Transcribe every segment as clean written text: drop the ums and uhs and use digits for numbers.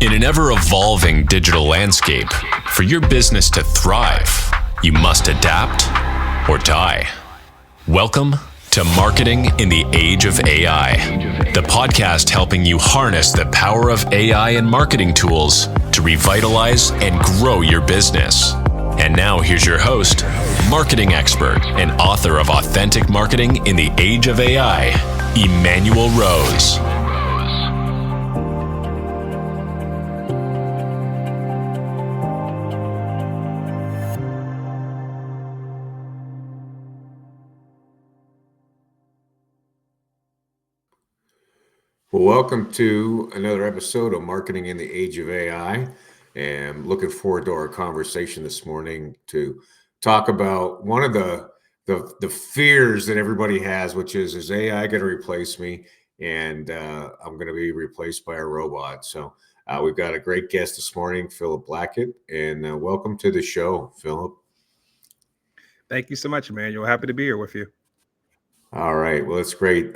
In an ever-evolving digital landscape, for your business to thrive, you must adapt or die. Welcome to Marketing in the Age of AI, the podcast helping you harness the power of AI and marketing tools to revitalize and grow your business. And now here's your host, marketing expert and author of Authentic Marketing in the Age of AI, Emanuel Rose. Well, welcome to another episode of Marketing in the Age of AI. And I'm looking forward to our conversation this morning to talk about one of the fears that everybody has, which is AI going to replace me? And I'm going to be replaced by a robot. So we've got a great guest this morning, Philip Blackett, and welcome to the show, Philip. Thank you so much, Emanuel. Happy to be here with you. All right. Well, it's great.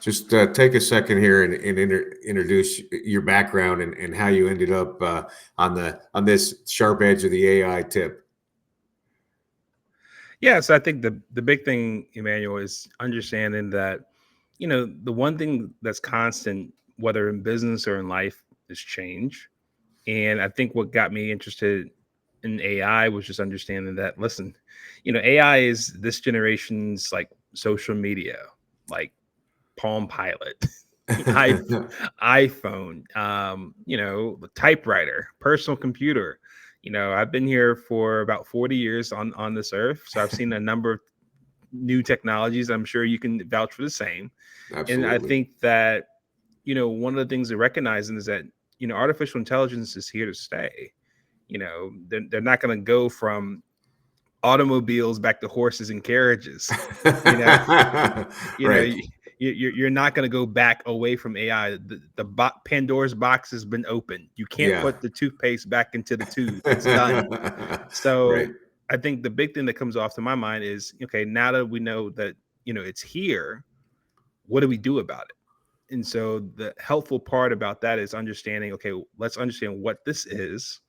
Just take a second here and introduce your background and how you ended up on this sharp edge of the AI tip. Yeah, so I think the big thing, Emanuel, is understanding that, the one thing that's constant, whether in business or in life, is change. And I think what got me interested in AI was just understanding that, listen, AI is this generation's like social media, like Palm Pilot, iPhone, the typewriter, personal computer. I've been here for about 40 years on this earth, so I've seen a number of new technologies. I'm sure you can vouch for the same. Absolutely. And I think that one of the things to recognize is that artificial intelligence is here to stay. They're not going to go from automobiles back to horses and carriages. Right. You're not going to go back away from AI. Pandora's box has been opened. You can't put the toothpaste back into the tube. It's done. So Right. I think the big thing that comes off to my mind is, okay, now that we know that, it's here, what do we do about it? And so the helpful part about that is understanding, okay, let's understand what this is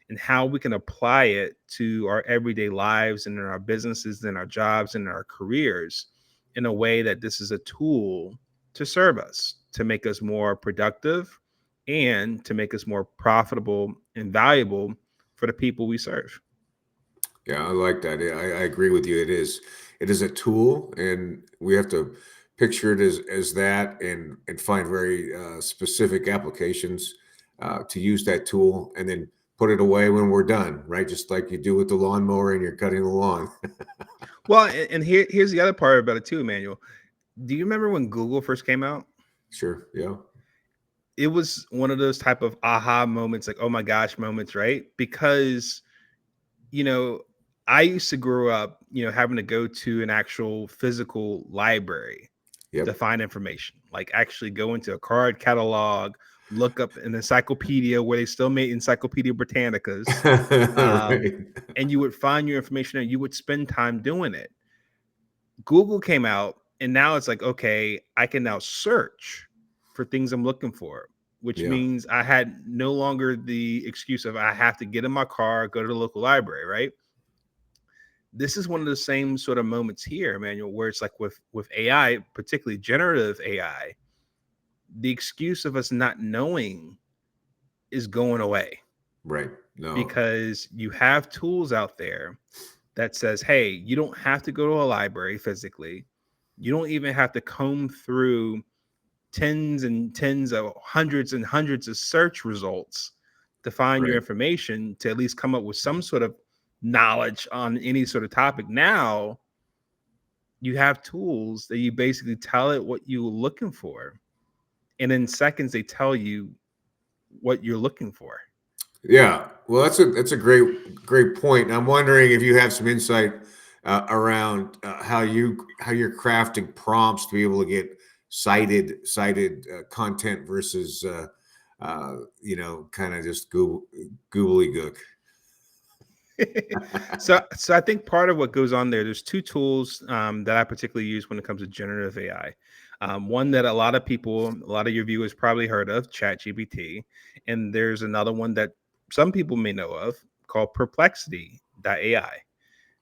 and how we can apply it to our everyday lives and in our businesses and our jobs and our careers in a way that this is a tool to serve us, to make us more productive and to make us more profitable and valuable for the people we serve. Yeah, I like that. I agree with you. It is a tool, and we have to picture it as that and find very specific applications to use that tool, and then put it away when we're done, right? Just like you do with the lawnmower and you're cutting the lawn. Well, and here's the other part about it too, Emmanuel. Do you remember when Google first came out? Sure. Yeah. It was one of those type of aha moments, like, oh my gosh moments, right? Because, I used to grow up, having to go to an actual physical library to Yep. find information, like actually go into a card catalog, look up an encyclopedia where they still made Encyclopedia Britannicas, Right. and you would find your information and you would spend time doing it. Google came out, and now it's like, okay, I can now search for things I'm looking for, which Yeah. means I had no longer the excuse of I have to get in my car, go to the local library, right? This is one of the same sort of moments here, Emmanuel, where it's like with AI, particularly generative AI, the excuse of us not knowing is going away Right. No. because you have tools out there that says, hey, you don't have to go to a library physically. You don't even have to comb through tens and tens of hundreds and hundreds of search results to find your Right. information to at least come up with some sort of knowledge on any sort of topic. Now you have tools that you basically tell it what you're looking for, and in seconds they tell you what you're looking for. Yeah, well, that's a great point. And I'm wondering if you have some insight around how you're crafting prompts to be able to get cited content versus kind of just googly gook. So I think part of what goes on there's two tools that I particularly use when it comes to generative AI. One that a lot of your viewers probably heard of, ChatGPT, and there's another one that some people may know of called Perplexity.ai.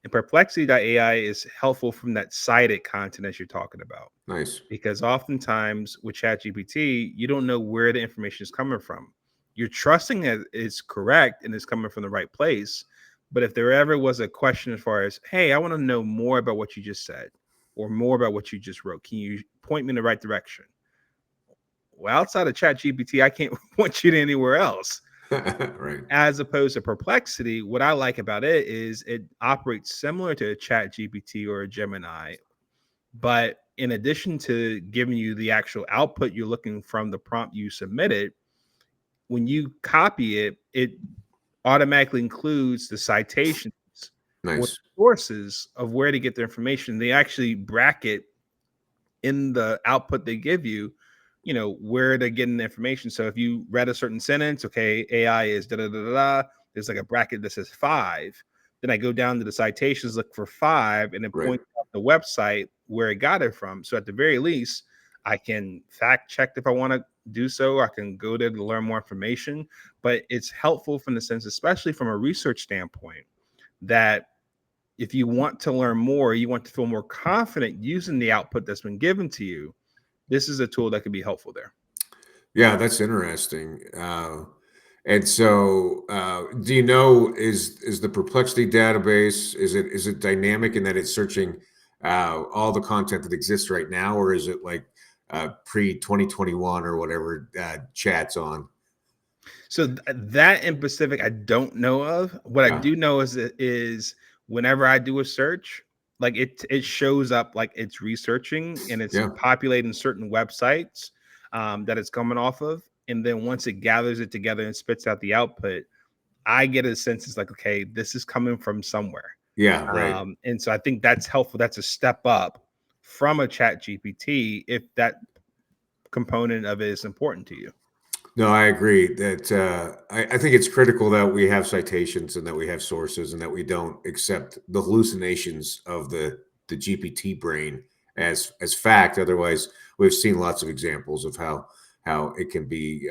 And Perplexity.ai is helpful from that cited content as you're talking about. Nice. Because oftentimes with ChatGPT, you don't know where the information is coming from. You're trusting that it's correct and it's coming from the right place. But if there ever was a question as far as, hey, I want to know more about what you just said or more about what you just wrote, can you point me in the right direction? Well, outside of ChatGPT, I can't point you to anywhere else. Right. As opposed to Perplexity, what I like about it is it operates similar to a ChatGPT or a Gemini, but in addition to giving you the actual output you're looking from the prompt you submitted, when you copy it, it automatically includes the citations or Nice. sources of where to get the information. They actually bracket in the output they give you, where they're getting the information. So if you read a certain sentence, okay, AI is da da da da da, there's like a bracket that says 5. Then I go down to the citations, look for 5, and it Right. points out the website where it got it from. So at the very least, I can fact check if I want to do so. I can go there to learn more information, but it's helpful from the sense, especially from a research standpoint, that if you want to learn more, you want to feel more confident using the output that's been given to you, this is a tool that could be helpful there. Yeah, that's interesting. And so, do you know, is the Perplexity database, is it dynamic in that it's searching all the content that exists right now, or is it like pre 2021 or whatever chats on? So that in specific, I don't know of. What I Yeah, do know is whenever I do a search, like it shows up like it's researching and it's yeah, populating certain websites that it's coming off of. And then once it gathers it together and spits out the output, I get a sense it's like, okay, this is coming from somewhere. yeah, right. And so I think that's helpful. That's a step up from a chat GPT if that component of it is important to you. No, I agree that I think it's critical that we have citations and that we have sources and that we don't accept the hallucinations of the GPT brain as fact. Otherwise, we've seen lots of examples of how it can be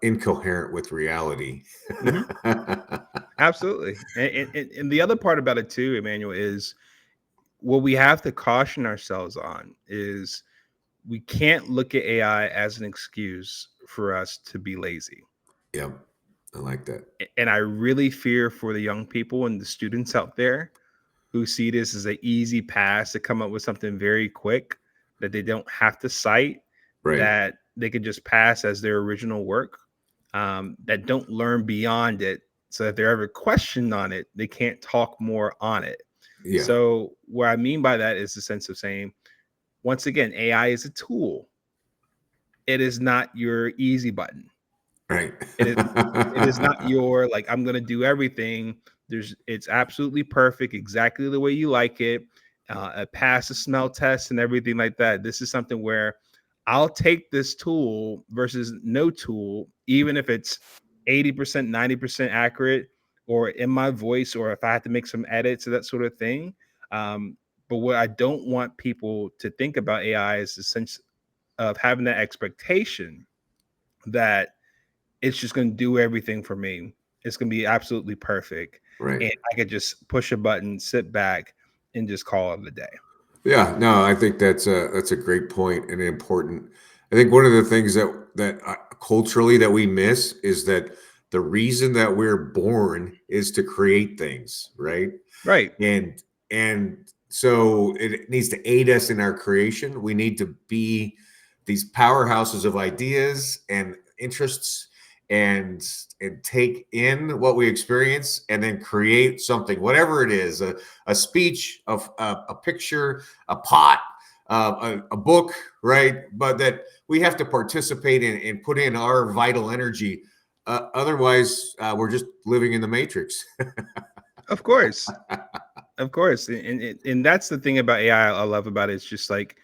incoherent with reality. Mhm. Absolutely. And the other part about it too, Emmanuel, is what we have to caution ourselves on is we can't look at AI as an excuse for us to be lazy. Yeah, I like that. And I really fear for the young people and the students out there who see this as an easy pass to come up with something very quick that they don't have to cite, Right. that they could just pass as their original work, that don't learn beyond it. So if they're ever questioned on it, they can't talk more on it. Yeah. So what I mean by that is the sense of saying, once again, AI is a tool. It is not your easy button. Right. It is not your like I'm gonna do everything. It's absolutely perfect, exactly the way you like it. A pass a smell test and everything like that. This is something where I'll take this tool versus no tool, even if it's 80%, 90% accurate, or in my voice, or if I have to make some edits or that sort of thing. But what I don't want people to think about AI is the sense of having that expectation that it's just going to do everything for me. It's going to be absolutely perfect. Right. And I could just push a button, sit back, and just call it a day. Yeah, no, I think that's a great point and important. I think one of the things that culturally that we miss is that the reason that we're born is to create things, right? Right. And so it needs to aid us in our creation. We need to be these powerhouses of ideas and interests and take in what we experience and then create something, whatever it is, a speech, a picture, a pot, a book, right? But that we have to participate in and put in our vital energy. Otherwise, we're just living in the matrix. Of course. Of course. And that's the thing about AI I love about it. It's just like,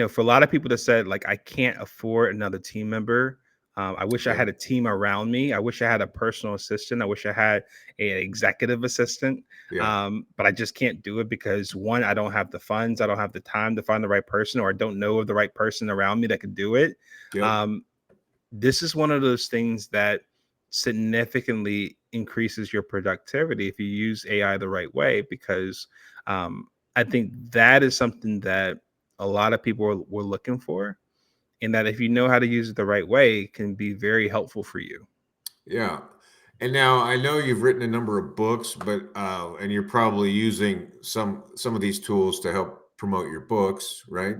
for a lot of people that said, like, I can't afford another team member, I wish I had a team around me. I wish I had a personal assistant. I wish I had an executive assistant. Yeah. But I just can't do it because one, I don't have the funds. I don't have the time to find the right person, or I don't know of the right person around me that could do it. Yep. This is one of those things that significantly increases your productivity if you use AI the right way, because I think that is something that a lot of people were looking for, and that if you know how to use it the right way, can be very helpful for you. Yeah. And now I know you've written a number of books, but and you're probably using some of these tools to help promote your books, right?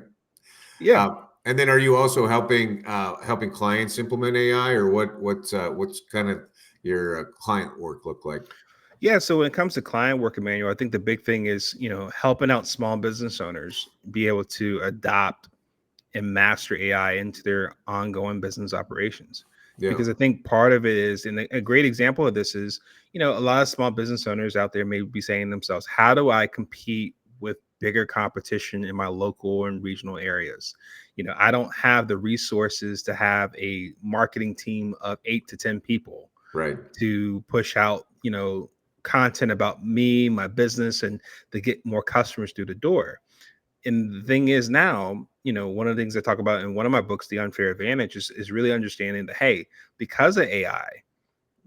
Yeah. And then are you also helping clients implement AI, or what's kind of your client work look like? Yeah. So when it comes to client work, Emmanuel, I think the big thing is, helping out small business owners be able to adopt and master AI into their ongoing business operations. Yeah. Because I think part of it is, and a great example of this is, a lot of small business owners out there may be saying to themselves, how do I compete with bigger competition in my local and regional areas? I don't have the resources to have a marketing team of 8 to 10 people Right. to push out, content about me, my business, and to get more customers through the door. And the thing is now, one of the things I talk about in one of my books, The Unfair Advantage, is really understanding that, hey, because of AI,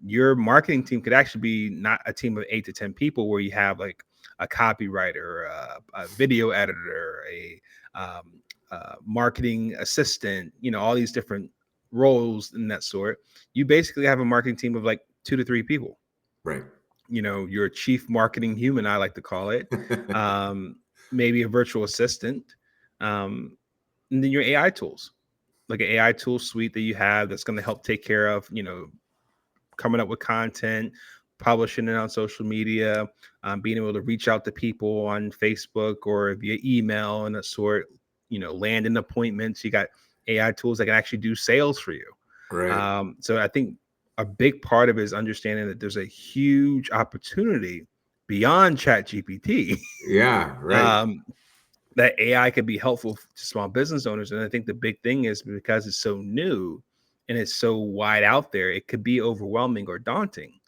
your marketing team could actually be not a team of 8 to 10 people where you have like a copywriter, a video editor, a marketing assistant, all these different roles in that sort. You basically have a marketing team of like 2 to 3 people. Right. Your chief marketing human, I like to call it, um, maybe a virtual assistant, um, and then your AI tools, like an AI tool suite that you have that's going to help take care of, coming up with content, publishing it on social media, being able to reach out to people on Facebook or via email and that sort, landing appointments. You got AI tools that can actually do sales for you. Right. So I think a big part of it is understanding that there's a huge opportunity beyond ChatGPT Yeah. Right. um, that AI can be helpful to small business owners. And I think the big thing is because it's so new and it's so wide out there, it could be overwhelming or daunting.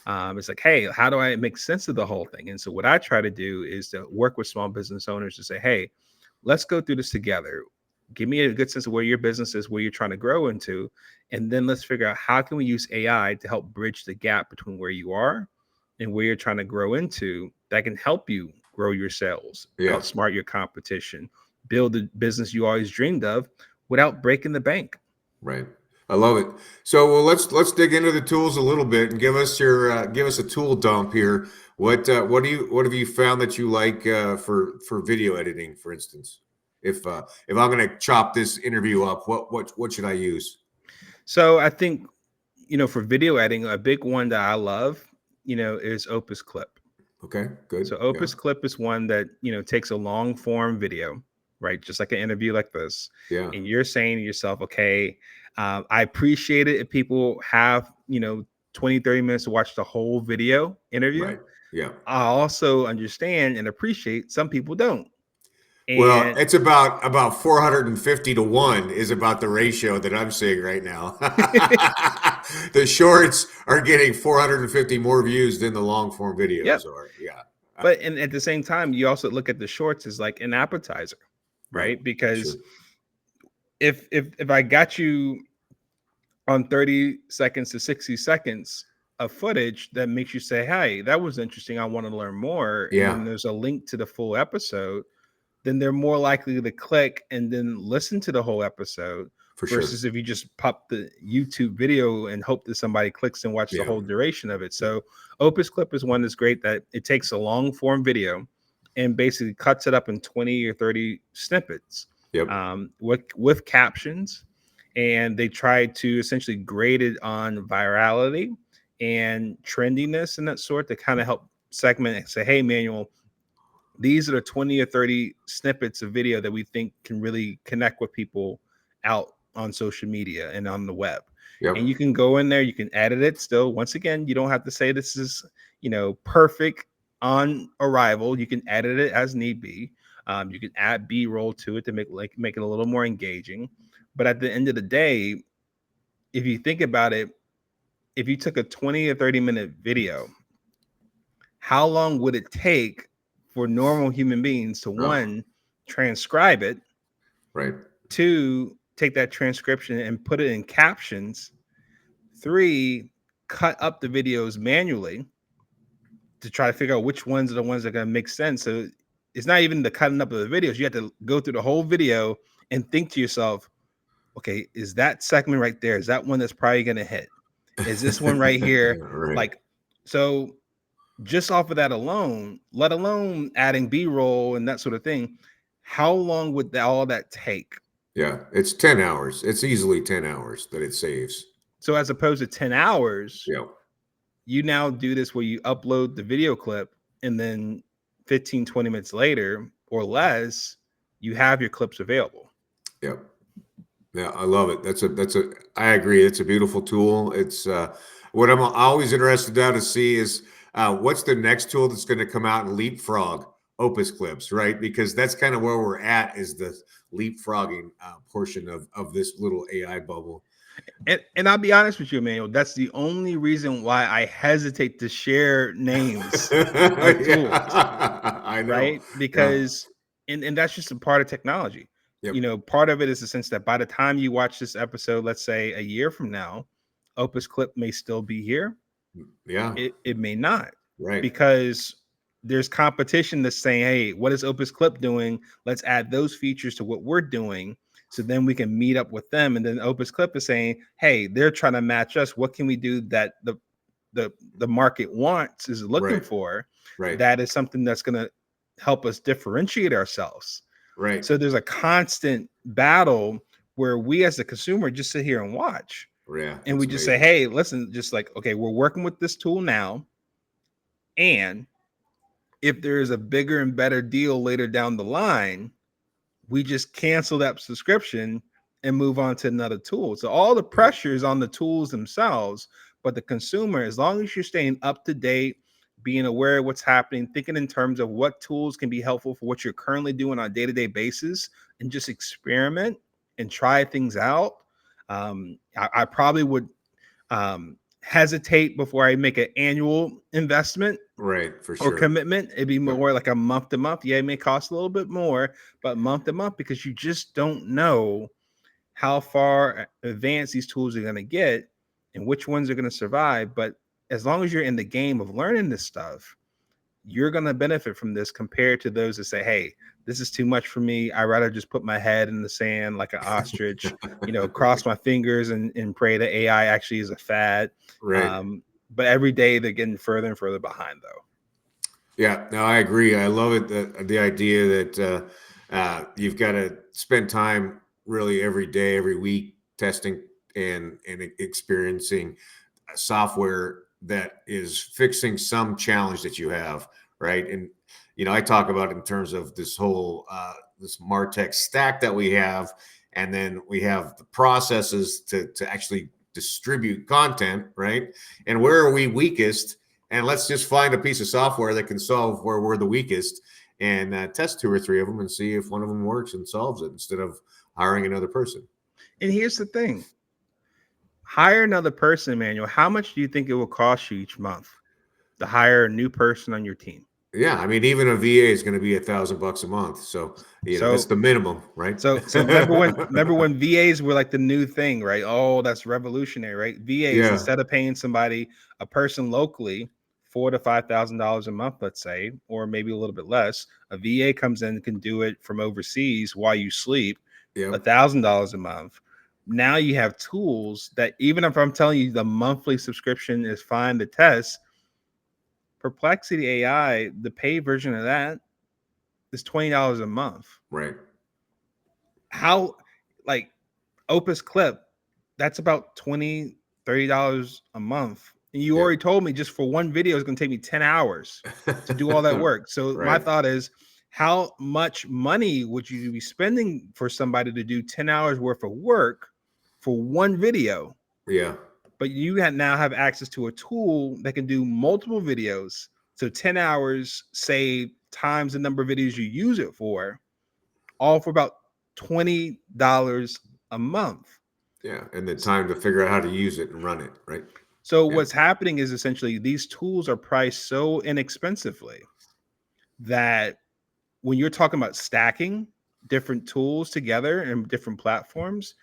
It's like, hey, how do I make sense of the whole thing? And so what I try to do is to work with small business owners to say, hey, let's go through this together. Give me a good sense of where your business is, where you're trying to grow into, and then let's figure out how can we use AI to help bridge the gap between where you are and where you're trying to grow into, that can help you grow your sales, Yeah. outsmart your competition, build the business you always dreamed of without breaking the bank. Right. I love it. So, well, let's dig into the tools a little bit and give us a tool dump here. What have you found that you like for video editing, for instance? If I'm going to chop this interview up, what should I use? So I think, for video editing, a big one that I love, is Opus Clip. Okay, good. So Yeah, Opus Clip is one that, takes a long form video, right? Just like an interview like this. yeah, And you're saying to yourself, okay, I appreciate it if people have, 20, 30 minutes to watch the whole video interview. right. Yeah. I also understand and appreciate some people don't. Well, And it's about 450 to 1 is about the ratio that I'm seeing right now. The shorts are getting 450 more views than the long form videos yep. are. Yeah. But and at the same time, you also look at the shorts as like an appetizer, Right. right? Because Sure. if I got you on 30 seconds to 60 seconds of footage that makes you say, hey, that was interesting, I want to learn more, and Yeah, then there's a link to the full episode, then they're more likely to click and then listen to the whole episode for sure. versus if you just pop the YouTube video and hope that somebody clicks and watch the Yeah. whole duration of it. So Opus Clip is one that's great, that it takes a long form video and basically cuts it up in 20 or 30 snippets, Yep. with captions, and they try to essentially grade it on virality and trendiness and that sort to kind of help segment and say, hey, Manuel, these are the 20 or 30 snippets of video that we think can really connect with people out on social media and on the web. And Yep. you can go in there, you can edit it still. Once again, you don't have to say this is, perfect on arrival. You can edit it as need be. You can add B-roll to it to make it a little more engaging. But at the end of the day, if you think about it, if you took a 20 or 30-minute video, how long would it take for normal human beings to, one, transcribe it, Right. two, take that transcription and put it in captions, three, cut up the videos manually to try to figure out which ones are the ones that are going to make sense. So it's not even the cutting up of the videos. You have to go through the whole video and think to yourself, okay, is that segment right there? Is that one that's probably going to hit? Is this one right here? Right. Like, so just off of that alone, let alone adding B-roll and that sort of thing, how long would all that take? Yeah, it's 10 hours. It's easily 10 hours that it saves. So as opposed to 10 hours, Yeah. you now do this where you upload the video clip and then 15, 20 minutes later or less, you have your clips available. Yeah. Yeah, I love it. I agree. It's a beautiful tool. It's what I'm always interested now to see is what's the next tool that's going to come out and leapfrog Opus clips, right? Because that's kind of where we're at, is the leapfrogging portion of this little AI bubble. And I'll be honest with you, Emanuel, that's the only reason why I hesitate to share names of tools, I know. right? Because and that's just a part of technology. Yep. You know, part of it is the sense that by the time you watch this episode, let's say a year from now, Opus Clip may still be here. Yeah. It may not, Right. because there's competition that's saying, hey, what is Opus Clip doing? Let's add those features to what we're doing. So then we can meet up with them. And then Opus Clip is saying, hey, they're trying to match us. What can we do that the market wants, is looking Right. for? Right. That is something that's going to help us differentiate ourselves. Right. So there's a constant battle where we as the consumer just sit here and watch. Yeah. And we just say, hey, listen, just like, okay, we're working with this tool now. And if there is a bigger and better deal later down the line, we just cancel that subscription and move on to another tool. So all the pressure is on the tools themselves, but the consumer, as long as you're staying up to date, being aware of what's happening, thinking in terms of what tools can be helpful for what you're currently doing on a day-to-day basis, and just experiment and try things out. I probably would hesitate before I make an annual investment, Right, for or sure. commitment. It'd be more like a month to month. Yeah, it may cost a little bit more, but month to month, because you just don't know how far advanced these tools are going to get and which ones are going to survive. But as long as you're in the game of learning this stuff, you're going to benefit from this compared to those that say, hey, this is too much for me. I'd rather just put my head in the sand like an ostrich, cross my fingers and pray that AI actually is a fad. Right. But every day they're getting further and further behind, though. Yeah, no, I agree. I love it. The idea that you've got to spend time really every day, every week, testing and experiencing software that is fixing some challenge that you have, right? And I talk about in terms of this whole this Martech stack that we have, and then we have the processes to actually distribute content, right? And where are we weakest? And let's just find a piece of software that can solve where we're the weakest, and test 2 or 3 of them and see if one of them works and solves it, instead of hiring another person. And here's the thing. Hire another person, Emanuel. How much do you think it will cost you each month to hire a new person on your team? Yeah, I mean, even a VA is going to be $1,000 a month, so that's the minimum, right? So remember when VAs were like the new thing, right? Oh, that's revolutionary, right? VAs, Yeah. instead of paying somebody, a person locally, $4,000 to $5,000 a month, let's say, or maybe a little bit less, a VA comes in and can do it from overseas while you sleep, Yep. $1,000 a month. Now you have tools that, even if I'm telling you the monthly subscription is fine to test, Perplexity AI, the paid version of that is $20 a month. Right. How, like, Opus Clip, that's about $20, $30 a month. And you already told me just for one video is going to take me 10 hours to do all that work. So my Right. thought is, how much money would you be spending for somebody to do 10 hours worth of work for one video? Yeah. But you now have access to a tool that can do multiple videos. So 10 hours, say, times the number of videos you use it for, all for about $20 a month. Yeah. And the time to figure out how to use it and run it. Right. So Yeah. what's happening is essentially these tools are priced so inexpensively that when you're talking about stacking different tools together and different platforms,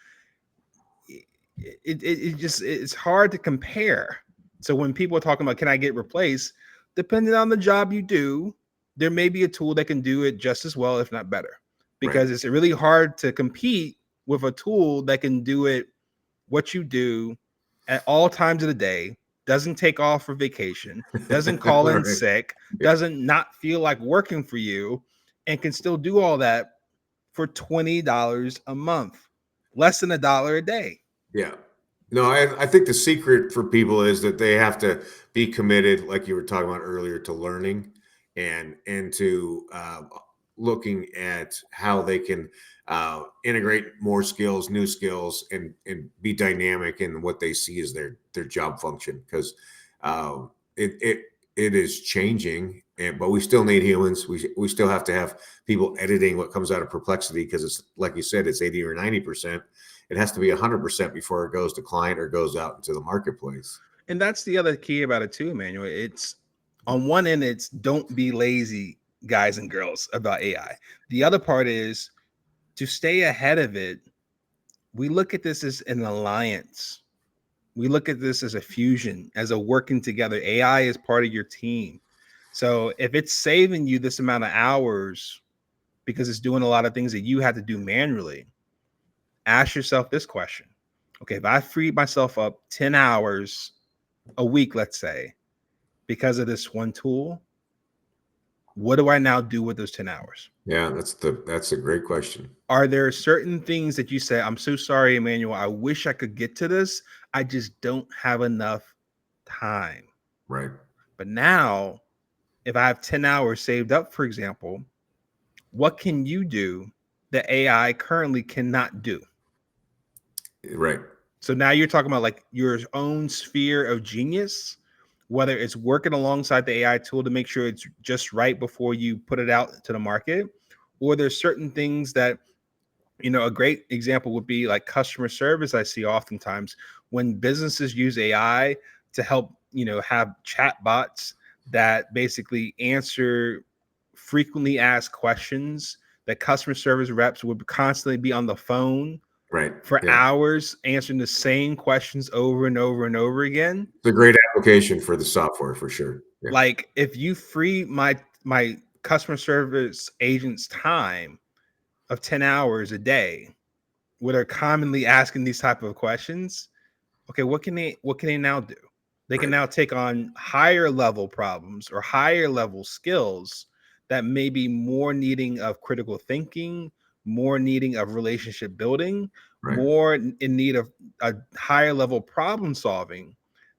it's hard to compare. So when people are talking about can I get replaced, depending on the job you do, there may be a tool that can do it just as well, if not better, Right. because it's really hard to compete with a tool that can do it what you do at all times of the day, doesn't take off for vacation, doesn't call in Right. sick, Yeah. doesn't not feel like working for you, and can still do all that for $20 a month, less than $1 a day. Yeah. No, I think the secret for people is that they have to be committed, like you were talking about earlier, to learning and to looking at how they can integrate more skills, new skills, and be dynamic in what they see as their job function. Because it it is changing, but we still need humans. We still have to have people editing what comes out of Perplexity because it's like you said, it's 80 or 90%. It has to be 100% before it goes to client or goes out into the marketplace. And that's the other key about it too, Emmanuel. It's on one end, it's don't be lazy, guys and girls, about AI. The other part is to stay ahead of it. We look at this as an alliance. We look at this as a fusion, as a working together. AI is part of your team. So if it's saving you this amount of hours because it's doing a lot of things that you had to do manually, ask yourself this question. Okay, if I freed myself up 10 hours a week, let's say, because of this one tool, what do I now do with those 10 hours? Yeah, that's a great question. Are there certain things that you say, I'm so sorry, Emmanuel, I wish I could get to this. I just don't have enough time. Right. But now, if I have 10 hours saved up, for example, what can you do that AI currently cannot do? Right. So now you're talking about like your own sphere of genius, whether it's working alongside the AI tool to make sure it's just right before you put it out to the market, or there's certain things that, a great example would be like customer service. I see oftentimes when businesses use AI to help, have chat bots that basically answer frequently asked questions, that customer service reps would constantly be on the phone Right. for Yeah. hours answering the same questions over and over and over again. It's a great application for the software for sure. Yeah. Like if you free my customer service agent's time of 10 hours a day where they're commonly asking these type of questions, okay, what can they now do? They can Right. now take on higher level problems or higher level skills that may be more needing of critical thinking, more needing of relationship building, Right. more in need of a higher level problem solving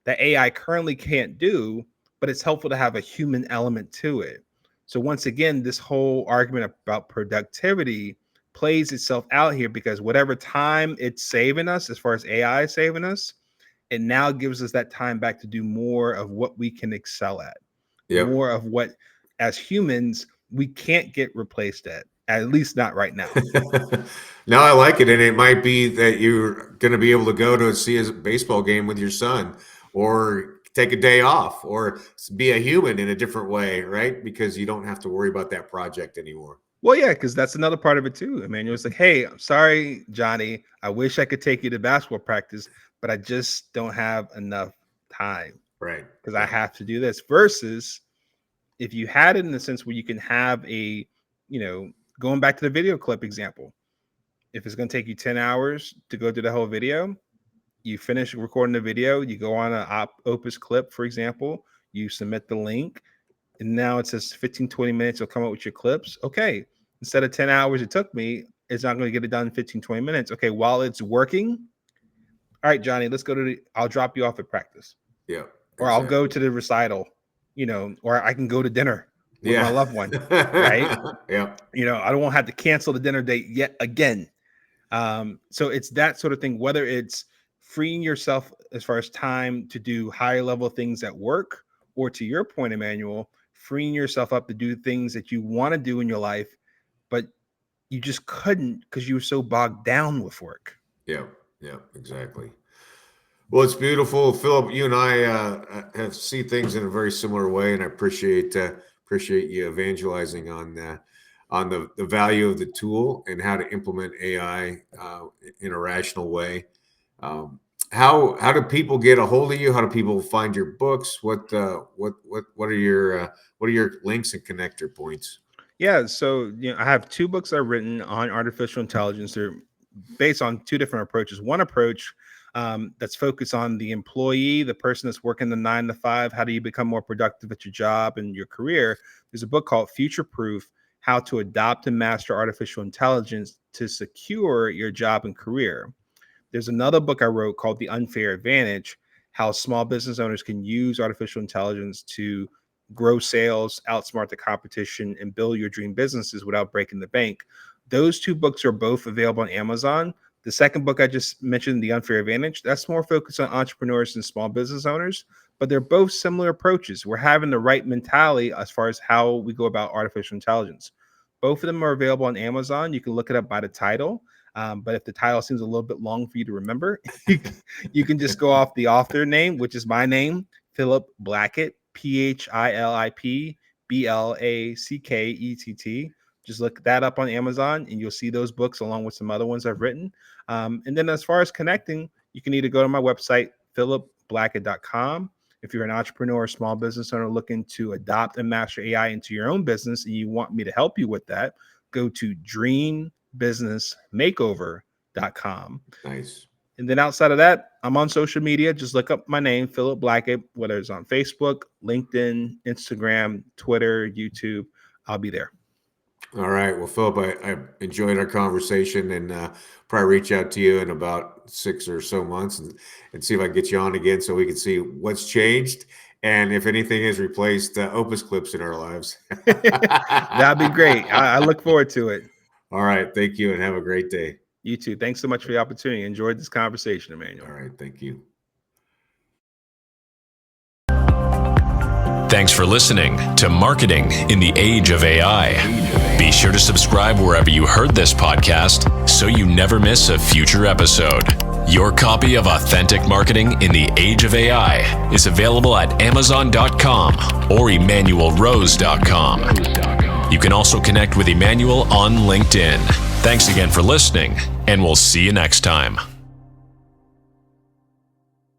that AI currently can't do, but it's helpful to have a human element to it. So once again, this whole argument about productivity plays itself out here because whatever time it's saving us, as far as AI is saving us, it now gives us that time back to do more of what we can excel at, Yep. more of what as humans we can't get replaced at least not right now. No, I like it. And it might be that you're going to be able to go to see a baseball game with your son or take a day off or be a human in a different way, right? Because you don't have to worry about that project anymore. Well, yeah, because that's another part of it too. Emmanuel, it's like, hey, I'm sorry, Johnny. I wish I could take you to basketball practice, but I just don't have enough time Right. because I Yeah. have to do this. Versus if you had it in the sense where you can have a, going back to the video clip example, if it's going to take you 10 hours to go through the whole video, you finish recording the video, you go on an Opus clip, for example, you submit the link, and now it says 15, 20 minutes, you'll come up with your clips. Okay. Instead of 10 hours it took me, it's not going to get it done in 15, 20 minutes. Okay. While it's working, all right, Johnny, let's go I'll drop you off at practice, Yeah. or I'll go Exactly. to the recital, or I can go to dinner with my Yeah. loved one, right? Yeah. I don't want to have to cancel the dinner date yet again. So it's that sort of thing, whether it's freeing yourself as far as time to do higher level things at work, or to your point, Emmanuel, freeing yourself up to do things that you want to do in your life, but you just couldn't because you were so bogged down with work. Yeah. Yeah, exactly. Well, it's beautiful, Philip. You and I have see things in a very similar way, and I appreciate you evangelizing on the value of the tool and how to implement AI in a rational way. Um, how do people get a hold of you? How do people find your books? What are your links and connector points? Yeah, so I have two books I've written on artificial intelligence. They're based on two different approaches. One approach that's focused on the employee, the person that's working the 9 to 5. How do you become more productive at your job and your career? There's a book called Future Proof: How to Adopt and Master Artificial Intelligence to Secure Your Job and Career. There's another book I wrote called The Unfair Advantage: How Small Business Owners Can Use Artificial Intelligence to Grow Sales, Outsmart the Competition, and Build Your Dream Businesses Without Breaking the Bank. Those two books are both available on Amazon. The second book I just mentioned, The Unfair Advantage, that's more focused on entrepreneurs and small business owners, but they're both similar approaches. We're having the right mentality as far as how we go about artificial intelligence. Both of them are available on Amazon. You can look it up by the title. But if the title seems a little bit long for you to remember, you can just go off the author name, which is my name, Philip Blackett, Philip Blackett. Just look that up on Amazon and you'll see those books along with some other ones I've written. And then as far as connecting, you can either go to my website, philipblackett.com. If you're an entrepreneur or small business owner looking to adopt and master AI into your own business and you want me to help you with that, go to dreambusinessmakeover.com. Nice. And then outside of that, I'm on social media. Just look up my name, Philip Blackett, whether it's on Facebook, LinkedIn, Instagram, Twitter, YouTube. I'll be there. All right. Well, Philip, I enjoyed our conversation, and probably reach out to you in about 6 or so months and see if I can get you on again so we can see what's changed and if anything has replaced Opus clips in our lives. That'd be great. I look forward to it. All right. Thank you and have a great day. You too. Thanks so much for the opportunity. Enjoyed this conversation, Emanuel. All right. Thank you. Thanks for listening to Marketing in the Age of AI. Be sure to subscribe wherever you heard this podcast so you never miss a future episode. Your copy of Authentic Marketing in the Age of AI is available at Amazon.com or EmanuelRose.com. You can also connect with Emanuel on LinkedIn. Thanks again for listening, and we'll see you next time.